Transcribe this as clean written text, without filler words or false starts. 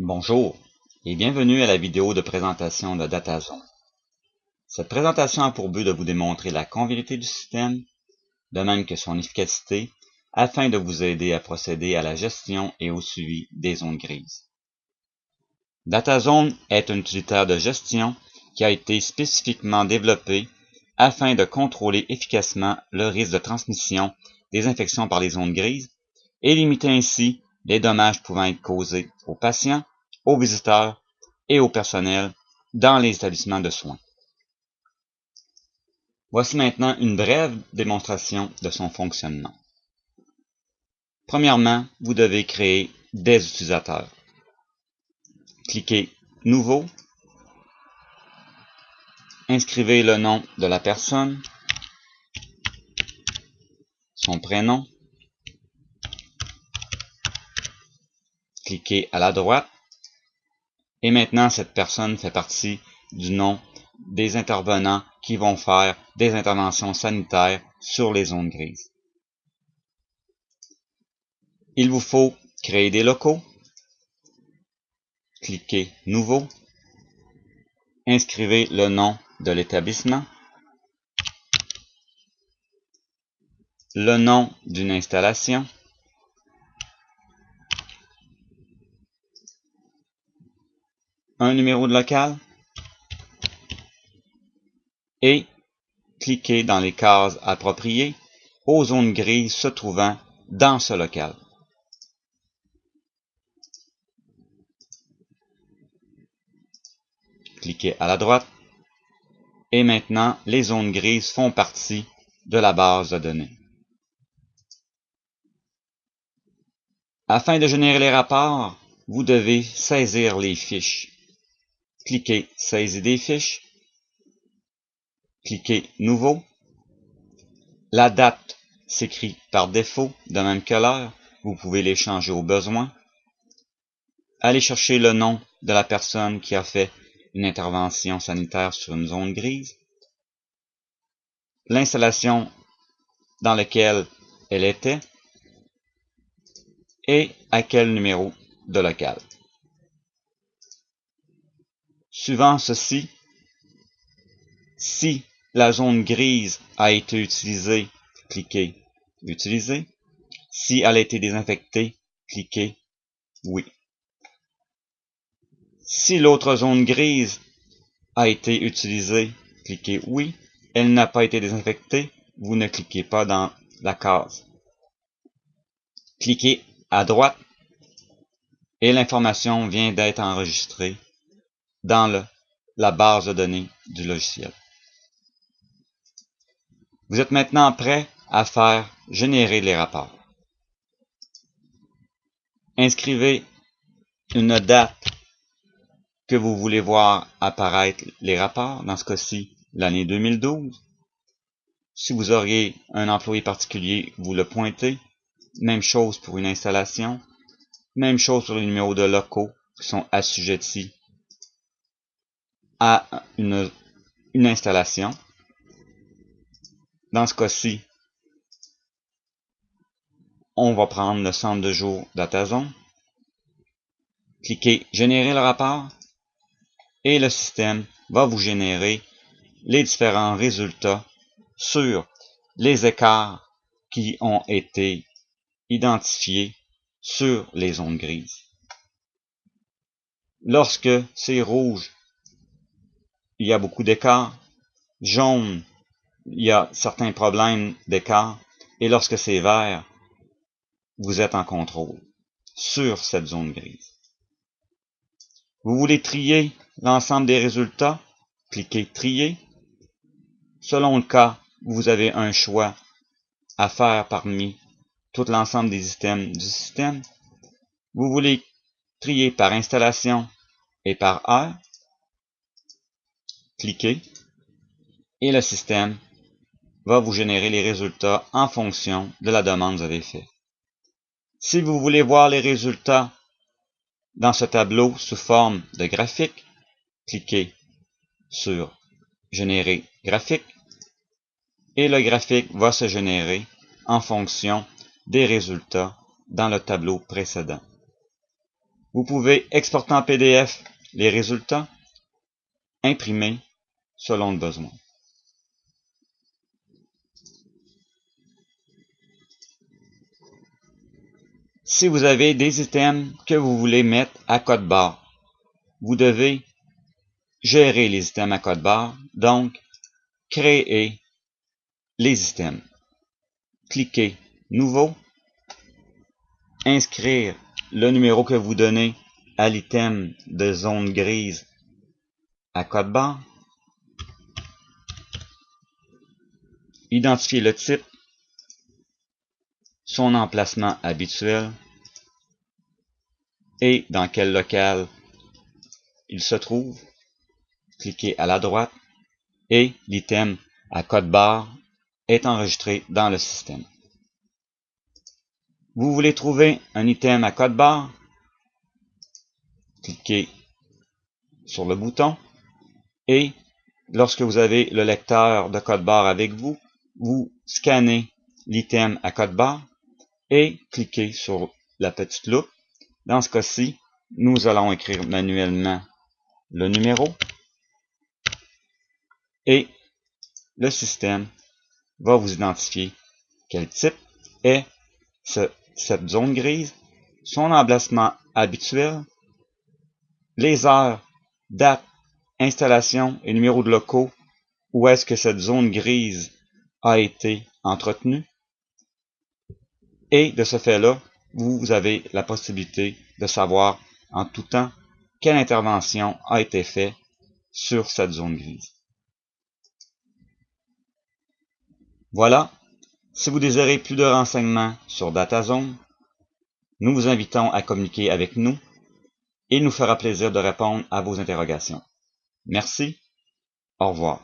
Bonjour et bienvenue à la vidéo de présentation de DataZone. Cette présentation a pour but de vous démontrer la convivialité du système, de même que son efficacité, afin de vous aider à procéder à la gestion et au suivi des zones grises. DataZone est un utilitaire de gestion qui a été spécifiquement développé afin de contrôler efficacement le risque de transmission des infections par les zones grises et limiter ainsi les dommages pouvant être causés aux patients, aux visiteurs et au personnel dans les établissements de soins. Voici maintenant une brève démonstration de son fonctionnement. Premièrement, vous devez créer des utilisateurs. Cliquez « Nouveau », inscrivez le nom de la personne, son prénom, cliquez à la droite, et maintenant cette personne fait partie du nom des intervenants qui vont faire des interventions sanitaires sur les zones grises. Il vous faut créer des locaux. Cliquez « Nouveau », inscrivez le nom de l'établissement, le nom d'une installation, un numéro de local et cliquez dans les cases appropriées aux zones grises se trouvant dans ce local. Cliquez à la droite et maintenant les zones grises font partie de la base de données. Afin de générer les rapports, vous devez saisir les fiches. Cliquez « Saisie des fiches », cliquez « Nouveau ». La date s'écrit par défaut, de même que l'heure. Vous pouvez les changer au besoin. Allez chercher le nom de la personne qui a fait une intervention sanitaire sur une zone grise, l'installation dans laquelle elle était et à quel numéro de local. Suivant ceci, si la zone grise a été utilisée, cliquez « Utiliser ». Si elle a été désinfectée, cliquez « Oui ». Si l'autre zone grise a été utilisée, cliquez « Oui ». Elle n'a pas été désinfectée, vous ne cliquez pas dans la case. Cliquez à droite et l'information vient d'être enregistrée dans la base de données du logiciel. Vous êtes maintenant prêt à faire générer les rapports. Inscrivez une date que vous voulez voir apparaître les rapports, dans ce cas-ci l'année 2012. Si vous auriez un employé particulier, vous le pointez. Même chose pour une installation. Même chose pour les numéros de locaux qui sont assujettis à une installation. Dans ce cas-ci, on va prendre le centre de jour DataZone. Cliquez « Générer le rapport » et le système va vous générer les différents résultats sur les écarts qui ont été identifiés sur les zones grises. Lorsque c'est rouge, il y a beaucoup d'écarts. Jaune, il y a certains problèmes d'écart. Et lorsque c'est vert, vous êtes en contrôle sur cette zone grise. Vous voulez trier l'ensemble des résultats? Cliquez « Trier ». Selon le cas, vous avez un choix à faire parmi tout l'ensemble des items du système. Vous voulez trier par installation et par heure. Cliquez et le système va vous générer les résultats en fonction de la demande que vous avez faite. Si vous voulez voir les résultats dans ce tableau sous forme de graphique, cliquez sur « Générer graphique » et le graphique va se générer en fonction des résultats dans le tableau précédent. Vous pouvez exporter en PDF les résultats, imprimer selon le besoin. Si vous avez des items que vous voulez mettre à code barre, vous devez gérer les items à code barre, donc créer les items. Cliquez Nouveau, inscrire le numéro que vous donnez à l'item de zone grise à code barre, identifier le type, son emplacement habituel et dans quel local il se trouve. Cliquez à la droite et l'item à code barre est enregistré dans le système. Vous voulez trouver un item à code barre? Cliquez sur le bouton et lorsque vous avez le lecteur de code barre avec vous, vous scannez l'item à code barre et cliquez sur la petite loupe. Dans ce cas-ci, nous allons écrire manuellement le numéro et le système va vous identifier quel type est cette zone grise, son emplacement habituel, les heures, date, installation et numéro de locaux où est-ce que cette zone grise a été entretenue. Et de ce fait-là, vous avez la possibilité de savoir en tout temps quelle intervention a été faite sur cette zone grise. Voilà, si vous désirez plus de renseignements sur DataZone, nous vous invitons à communiquer avec nous et il nous fera plaisir de répondre à vos interrogations. Merci, au revoir.